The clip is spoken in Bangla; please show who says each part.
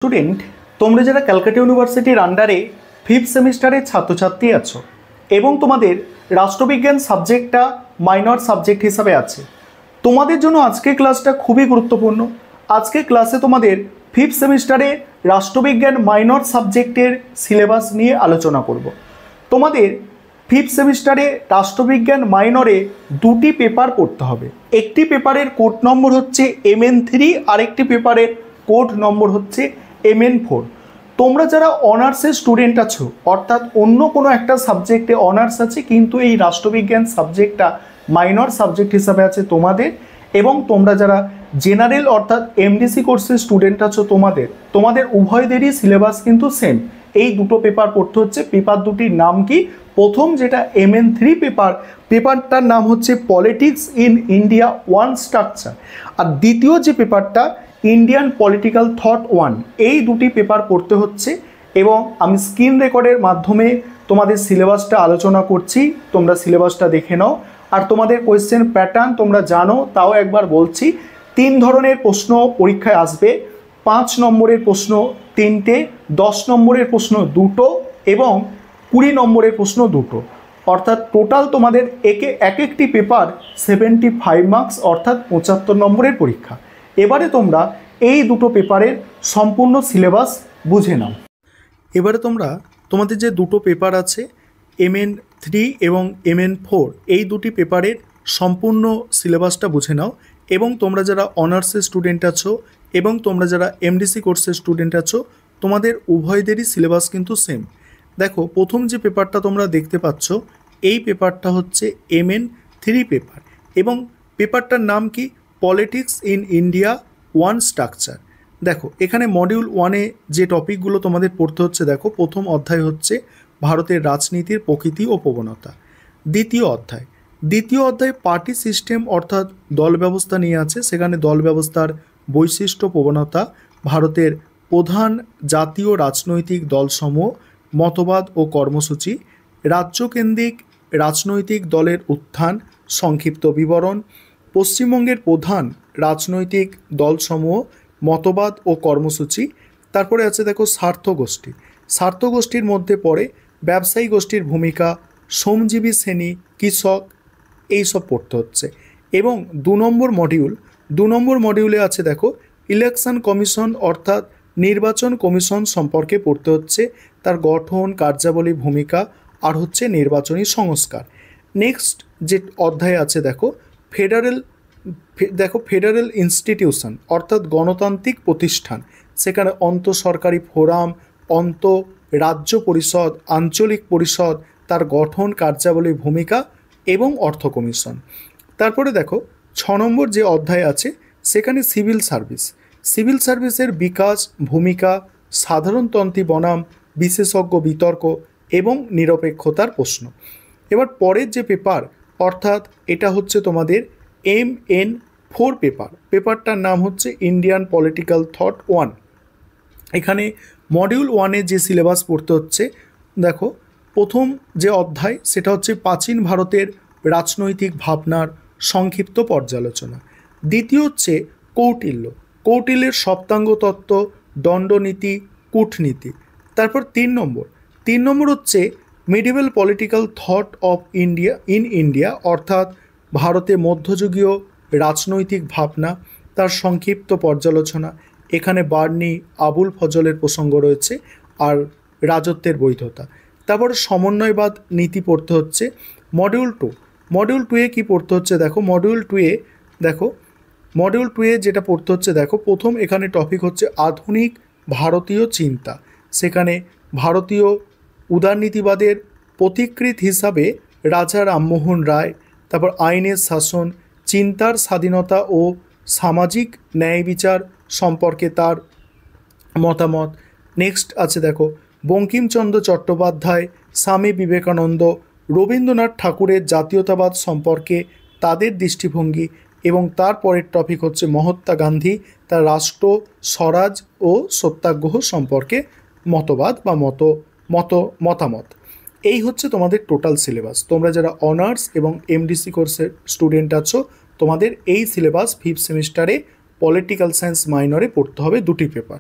Speaker 1: স্টুডেন্ট, তোমরা যারা ক্যালকাটা ইউনিভার্সিটির আন্ডারে ফিফথ সেমিস্টারের ছাত্রছাত্রী আছো এবং তোমাদের রাষ্ট্রবিজ্ঞান সাবজেক্টটা মাইনর সাবজেক্ট হিসাবে আছে, তোমাদের জন্য আজকের ক্লাসটা খুবই গুরুত্বপূর্ণ। আজকের ক্লাসে তোমাদের ফিফথ সেমিস্টারে রাষ্ট্রবিজ্ঞান মাইনর সাবজেক্টের সিলেবাস নিয়ে আলোচনা করব। তোমাদের ফিফথ সেমিস্টারে রাষ্ট্রবিজ্ঞান মাইনরে দুটি পেপার পড়তে হবে। একটি পেপারের কোড নম্বর হচ্ছে MN3, আরেকটি পেপারের কোড নম্বর হচ্ছে MN4। তোমরা যারা অনার্সের স্টুডেন্ট আছো, অর্থাৎ অন্য কোনো একটা সাবজেক্টে অনার্স আছে কিন্তু এই রাষ্ট্রবিজ্ঞান সাবজেক্টটা মাইনর সাবজেক্ট হিসাবে আছে তোমাদের, এবং তোমরা যারা জেনারেল অর্থাৎ MDC কোর্সের স্টুডেন্ট আছো, তোমাদের উভয়দেরই সিলেবাস কিন্তু সেম। এই দুটো পেপার পড়তে হচ্ছে। পেপার দুটির নাম কি? প্রথম যেটা MN3 পেপারটার নাম হচ্ছে পলিটিক্স ইন ইন্ডিয়া 1 স্ট্রাকচার, আর দ্বিতীয় যে পেপারটা ইন্ডিয়ান পলিটিক্যাল থট 1। এই দুটি পেপার পড়তে হচ্ছে এবং আমি স্ক্রিন রেকর্ডের মাধ্যমে তোমাদের সিলেবাসটা আলোচনা করছি, তোমরা সিলেবাসটা দেখে নাও। আর তোমাদের কোয়েশ্চেন প্যাটার্ন তোমরা জানো, তাও একবার বলছি। 3 ধরনের প্রশ্ন পরীক্ষায় আসবে। 5 নম্বরের প্রশ্ন 3টে, 10 নম্বরের প্রশ্ন 2টো এবং 20 নম্বরের প্রশ্ন 2টো, অর্থাৎ টোটাল তোমাদের একটি পেপার 75 মার্কস, অর্থাৎ 75 নম্বরের পরীক্ষা। এবারে তোমরা এই দুটো পেপারের সম্পূর্ণ সিলেবাস বুঝে নাও। এবারে তোমাদের যে দুটো পেপার আছে MN3 এবং MN4, এই দুটি পেপারের সম্পূর্ণ সিলেবাসটা বুঝে নাও। এবং তোমরা যারা অনার্সের স্টুডেন্ট আছো এবং তোমরা যারা MDC কোর্সের স্টুডেন্ট আছো, তোমাদের উভয়দেরই সিলেবাস কিন্তু সেম। দেখো, প্রথম যে পেপারটা তোমরা দেখতে পাচ্ছ, এই পেপারটা হচ্ছে MN3 পেপার এবং পেপারটার নাম কি? Politics in India 1 structure. দেখো, এখানে মডিউল 1-এ যে টপিকগুলো তোমাদের পড়তে হচ্ছে, দেখো প্রথম অধ্যায় হচ্ছে ভারতের রাজনীতির প্রকৃতি ও প্রবণতা। দ্বিতীয় অধ্যায় পার্টি সিস্টেম অর্থাৎ দল ব্যবস্থা নিয়ে আছে। সেখানে দল ব্যবস্থার বৈশিষ্ট্য, প্রবণতা, ভারতের প্রধান জাতীয় রাজনৈতিক দলসমূহ, মতবাদ ও কর্মসূচি, রাজ্যকেন্দ্রিক রাজনৈতিক দলের উত্থান, সংক্ষিপ্ত বিবরণ, পশ্চিমবঙ্গের প্রধান রাজনৈতিক দলসমূহ, মতবাদ ও কর্মসূচি। তারপরে আছে দেখো স্বার্থ গোষ্ঠীর মধ্যে পড়ে ব্যবসায়ী গোষ্ঠীর ভূমিকা, শ্রমজীবী শ্রেণী, কৃষক, এইসব পড়তে হচ্ছে। এবং 2 নম্বর মডিউলে আছে দেখো ইলেকশন কমিশন অর্থাৎ নির্বাচন কমিশন সম্পর্কে পড়তে হচ্ছে, তার গঠন, কার্যাবলী, ভূমিকা আর হচ্ছে নির্বাচনী সংস্কার। নেক্সট যে অধ্যায় আছে দেখো ফেডারেল ইনস্টিটিউশন অর্থাৎ গণতান্ত্রিক প্রতিষ্ঠান। সেখানে অন্তঃসরকারি ফোরাম, রাজ্য পরিষদ, আঞ্চলিক পরিষদ, তার গঠন, কার্যাবলী, ভূমিকা এবং অর্থ কমিশন। তারপরে দেখো 6 নম্বর যে অধ্যায় আছে, সেখানে সিভিল সার্ভিসের বিকাশ, ভূমিকা, সাধারণতন্ত্রী বনাম বিশেষজ্ঞ বিতর্ক এবং নিরপেক্ষতার প্রশ্ন। এবার পরের যে পেপার, অর্থাৎ এটা হচ্ছে তোমাদের MN4 পেপারটার নাম হচ্ছে ইন্ডিয়ান পলিটিক্যাল থট 1। এখানে মডিউল 1-এ যে সিলেবাস পড়তে হচ্ছে, দেখো প্রথম যে অধ্যায় সেটা হচ্ছে প্রাচীন ভারতের রাজনৈতিক ভাবনার সংক্ষিপ্ত পর্যালোচনা। দ্বিতীয় হচ্ছে কৌটিল্যের সপ্তাঙ্গ তত্ত্ব, দণ্ডনীতি, কূটনীতি। তারপর 3 নম্বর হচ্ছে medieval political thought of India অর্থাৎ ভারতে মধ্যযুগীয় রাজনৈতিক ভাবনা, তার সংক্ষিপ্ত পর্যালোচনা। এখানে বার্নি, আবুল ফজলের প্রসঙ্গ রয়েছে আর রাজত্বের বৈধতা। তারপর সমন্বয়বাদ নীতি পড়তে হচ্ছে। মডিউল 2-এ কী পড়তে হচ্ছে দেখো, মডিউল 2-এ যেটা পড়তে হচ্ছে দেখো, প্রথম এখানে টপিক হচ্ছে আধুনিক ভারতীয় চিন্তা। সেখানে ভারতীয় উদারনীতিবাদের প্রতিকৃত হিসাবে রাজা রামমোহন রায়, তারপর আইনের শাসন, চিন্তার স্বাধীনতা ও সামাজিক ন্যায় বিচার সম্পর্কে তার মতামত। নেক্সট আছে দেখো বঙ্কিমচন্দ্র চট্টোপাধ্যায়, স্বামী বিবেকানন্দ, রবীন্দ্রনাথ ঠাকুরের জাতীয়তাবাদ সম্পর্কে তাদের দৃষ্টিভঙ্গি। এবং তারপরের টপিক হচ্ছে মহাত্মা গান্ধী, তার রাষ্ট্র, স্বরাজ ও সত্যাগ্রহ সম্পর্কে মতবাদ বা মতামত। এই হচ্ছে তোমাদের টোটাল সিলেবাস। তোমরা যারা অনার্স এবং MDC কোর্সের স্টুডেন্ট আছো, তোমাদের এই সিলেবাস ফিফথ সেমিস্টারে পলিটিক্যাল সায়েন্স মাইনরে পড়তে হবে 2টি পেপার।